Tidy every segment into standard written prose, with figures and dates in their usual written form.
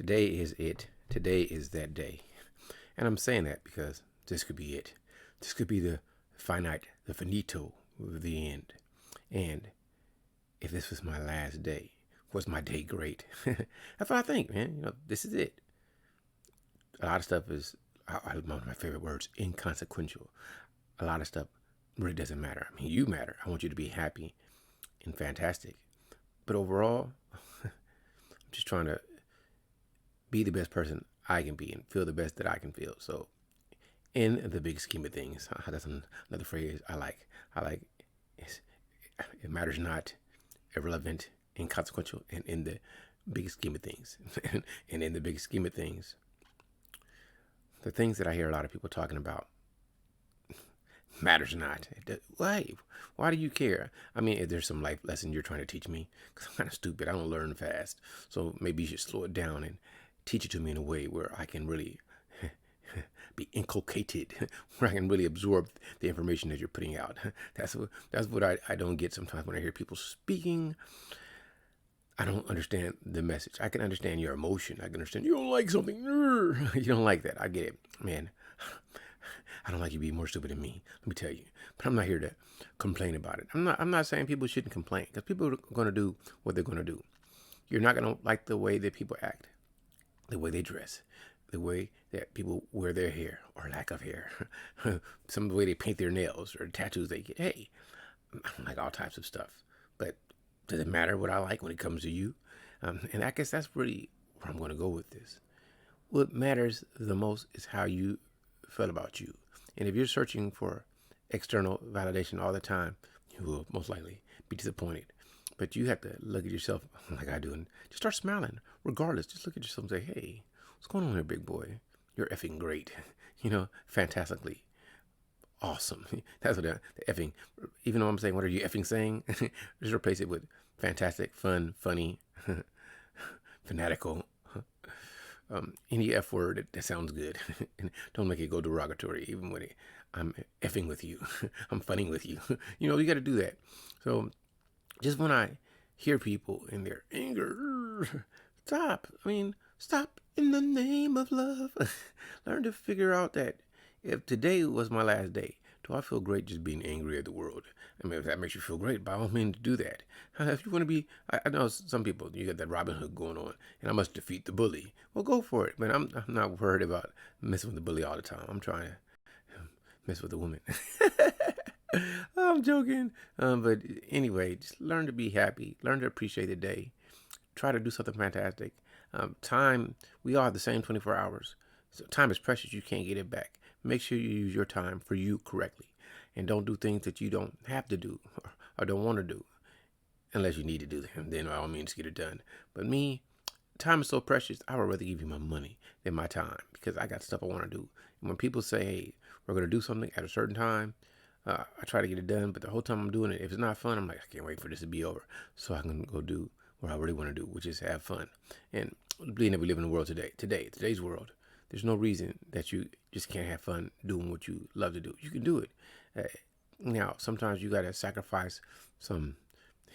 Today is it. Today is that day. And I'm saying that because this could be it. This could be the finite, the finito of the end. And if this was my last day, was my day great? That's what I think, man. This is it. A lot of stuff is, one of my favorite words, inconsequential. A lot of stuff really doesn't matter. I mean, you matter. I want you to be happy and fantastic. But overall, I'm just trying to be the best person I can be and feel the best that I can feel. So, in the big scheme of things, that's another phrase I like. It matters not, irrelevant, inconsequential, and in the big scheme of things. And in the big scheme of things, the things that I hear a lot of people talking about matters not. Why do you care? I mean, if there's some life lesson you're trying to teach me, because I'm kind of stupid, I don't learn fast. So maybe you should slow it down and teach it to me in a way where I can really be inculcated, where I can really absorb the information that you're putting out. That's what I don't get sometimes when I hear people speaking. I don't understand the message. I can understand your emotion. I can understand you don't like something. You don't like that. I get it, man. I don't like you being more stupid than me. Let me tell you. But I'm not here to complain about it. I'm not saying people shouldn't complain, because people are going to do what they're going to do. You're not going to like the way that people act, the way they dress, the way that people wear their hair or lack of hair, some of the way they paint their nails or the tattoos they get. Hey, I don't like all types of stuff. But does it matter what I like when it comes to you? And I guess that's really where I'm going to go with this. What matters the most is how you feel about you. And if you're searching for external validation all the time, you will most likely be disappointed. But you have to look at yourself like I do and just start smiling. Regardless, just look at yourself and say, hey, what's going on here, big boy? You're effing great. Fantastically awesome. That's what the effing, even though I'm saying, what are you effing saying? Just replace it with fantastic, fun, funny, fanatical. Any F word that sounds good. Don't make it go derogatory, even when I'm effing with you. I'm funning with you. You got to do that. So just when I hear people in their anger, stop. Stop in the name of love. Learn to figure out that if today was my last day, do I feel great just being angry at the world? If that makes you feel great, by all means do that. If you want to be, I know some people, you got that Robin Hood going on, and I must defeat the bully. Well, go for it. But I'm not worried about messing with the bully all the time. I'm trying to mess with the woman. I'm joking. But anyway, just learn to be happy. Learn to appreciate the day. Try to do something fantastic. Time, we all have the same 24 hours. So time is precious. You can't get it back. Make sure you use your time for you correctly. And don't do things that you don't have to do or don't want to do. Unless you need to do them. Then by all means get it done. But me, time is so precious, I would rather give you my money than my time. Because I got stuff I want to do. And when people say, hey, we're going to do something at a certain time, I try to get it done. But the whole time I'm doing it, if it's not fun, I'm like, I can't wait for this to be over. So I can go do what I really want to do, which is have fun. And being that we live in the world today's world, there's no reason that you just can't have fun doing what you love to do. You can do it. Now, sometimes you got to sacrifice some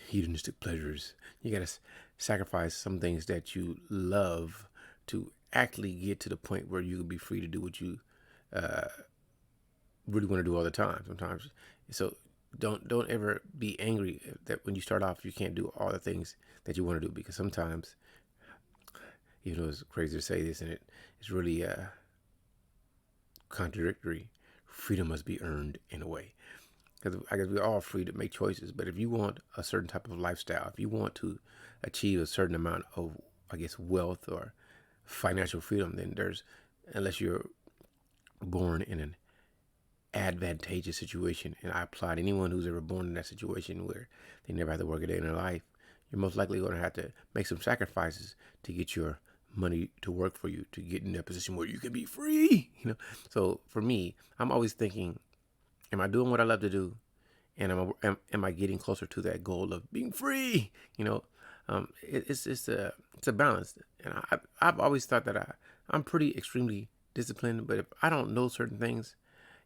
hedonistic pleasures. You got to sacrifice some things that you love to actually get to the point where you can be free to do what you really want to do all the time. Sometimes, so don't ever be angry that when you start off you can't do all the things that you want to do, because sometimes, even though it's crazy to say this, and it's really contradictory, freedom must be earned in a way. Because I guess we're all free to make choices, but if you want a certain type of lifestyle, if you want to achieve a certain amount of, I guess, wealth or financial freedom, then unless you're born in an advantageous situation, and I applaud anyone who's ever born in that situation where they never have to work a day in their life, you're most likely going to have to make some sacrifices to get your money to work for you, to get in that position where you can be free. So for me, I'm always thinking, am I doing what I love to do, and am I getting closer to that goal of being free? It's a balance, and I've always thought that I'm pretty extremely disciplined, but if I don't know certain things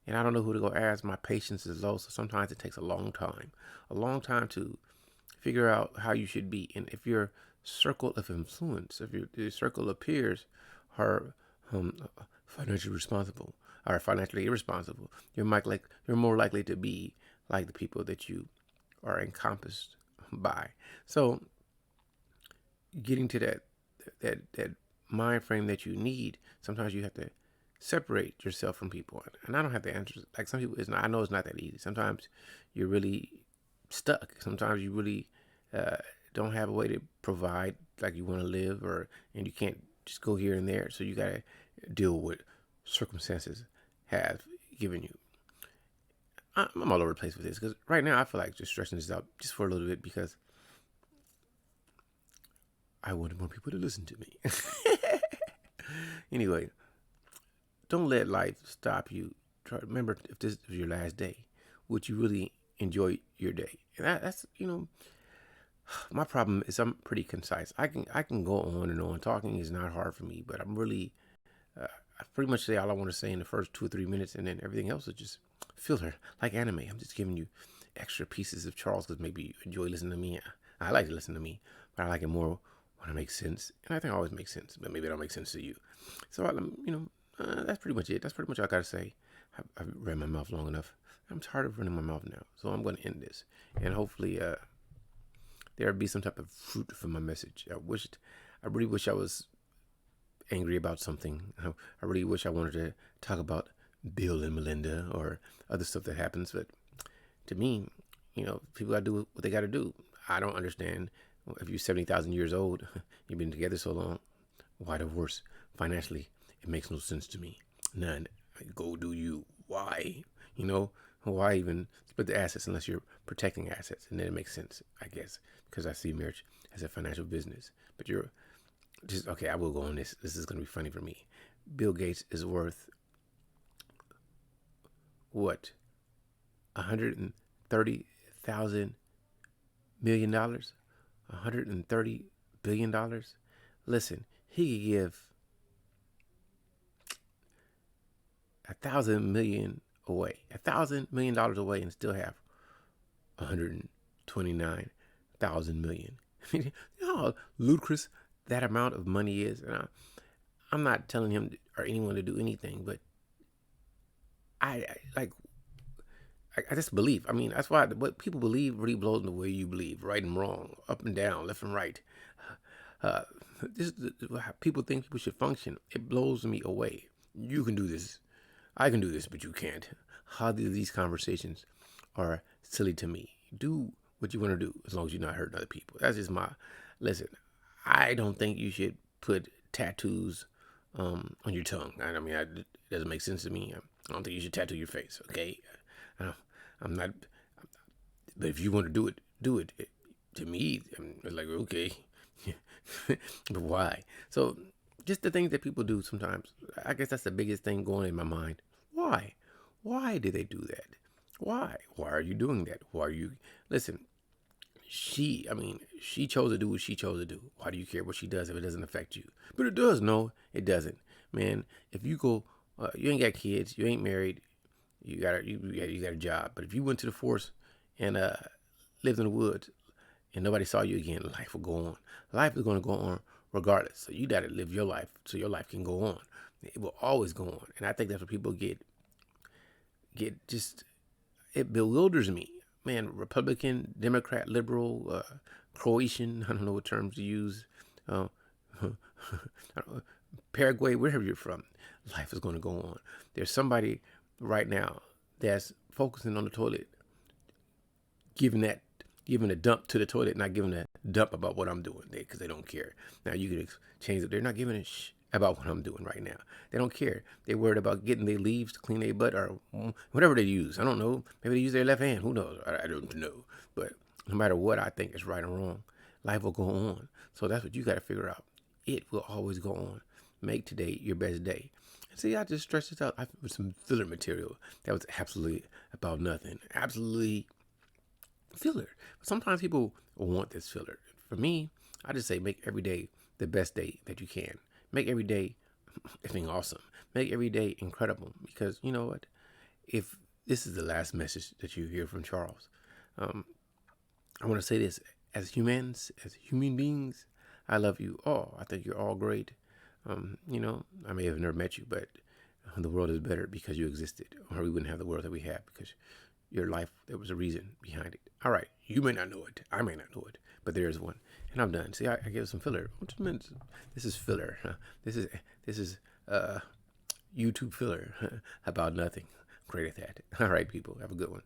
and I don't know who to go ask, my patience is low. So sometimes it takes a long time to figure out how you should be. And if you're circle of influence, if your circle of peers are financially responsible or financially irresponsible, you're more likely to be like the people that you are encompassed by. So getting to that mind frame that you need, sometimes you have to separate yourself from people. And I don't have the answers. Like some people, I know it's not that easy. Sometimes you're really stuck. Sometimes you really don't have a way to provide like you want to live, and you can't just go here and there. So you got to deal with what circumstances have given you. I'm all over the place with this because right now I feel like just stretching this out just for a little bit because I wanted more people to listen to me. Anyway, don't let life stop you. Remember, if this is your last day, would you really enjoy your day? And that's my problem is I'm pretty concise. I can go on and on. Talking is not hard for me, but I'm really I pretty much say all I want to say in the first 2 or 3 minutes, and then everything else is just filler, like anime. I'm just giving you extra pieces of Charles because maybe you enjoy listening to me. I like to listen to me, but I like it more when it makes sense, and I think it always makes sense, but maybe it don't make sense to you. So that's pretty much it. That's pretty much all I gotta say. I've ran my mouth long enough. I'm tired of running my mouth now, so I'm going to end this, and hopefully there'll be some type of fruit for my message. I really wish I was angry about something. I really wish I wanted to talk about Bill and Melinda or other stuff that happens, but to me, people gotta do what they gotta do. I don't understand. If you're 70,000 years old, you've been together so long, why divorce? Financially, it makes no sense to me. None. Go do you. Why? Why even split the assets unless you're protecting assets? And then it makes sense, I guess, because I see marriage as a financial business. But you're just, okay, I will go on this. This is going to be funny for me. Bill Gates is worth, what, $130,000 million? $130 billion? Listen, he could give 1,000 million away, $1,000 million away, and still have 129,000 million. You know how ludicrous that amount of money is? And I'm not telling him or anyone to do anything, but I just believe. I mean, that's why what people believe really blows the way you believe, right and wrong, up and down, left and right. This is how people think people should function. It blows me away. You can do this. I can do this, but you can't. How these conversations are silly to me. Do what you want to do as long as you're not hurting other people. That's just listen, I don't think you should put tattoos on your tongue. I mean, it doesn't make sense to me. I don't think you should tattoo your face, okay? I'm not, but if you want to do it, do it. To me, I'm like, okay, but why? So just the things that people do sometimes, I guess that's the biggest thing going in my mind. Why? Why did they do that? Why? Why are you doing that? Why are you, listen, she chose to do what she chose to do. Why do you care what she does if it doesn't affect you? But it does. No, it doesn't. Man, if you go, you ain't got kids, you ain't married, you got a job. But if you went to the forest and lived in the woods and nobody saw you again, life will go on. Life is going to go on regardless. So you got to live your life so your life can go on. It will always go on. And I think that's what people get just, it bewilders me. Man, Republican, Democrat, liberal, Croatian, I don't know what terms to use, Paraguay, wherever you're from, life is going to go on. There's somebody right now that's focusing on the toilet, giving a dump to the toilet, not giving a dump about what I'm doing because they don't care. Now you can change it. They're not giving a about what I'm doing right now. They don't care. They're worried about getting their leaves to clean their butt or whatever they use. I don't know. Maybe they use their left hand. Who knows? I don't know. But no matter what I think is right or wrong, life will go on. So that's what you got to figure out. It will always go on. Make today your best day. See, I just stretched this out with some filler material that was absolutely about nothing. Absolutely filler. Sometimes people want this filler. For me, I just say make every day the best day that you can. Make every day effing awesome. Make every day incredible. Because you know what? If this is the last message that you hear from Charles, I want to say this. As human beings, I love you all. I think you're all great. I may have never met you, but the world is better because you existed, or we wouldn't have the world that we have because your life, there was a reason behind it. All right, you may not know it. I may not know it, but there is one. And I'm done. See, I gave some filler. This is filler. This is YouTube filler about nothing. Great at that. All right, people, have a good one.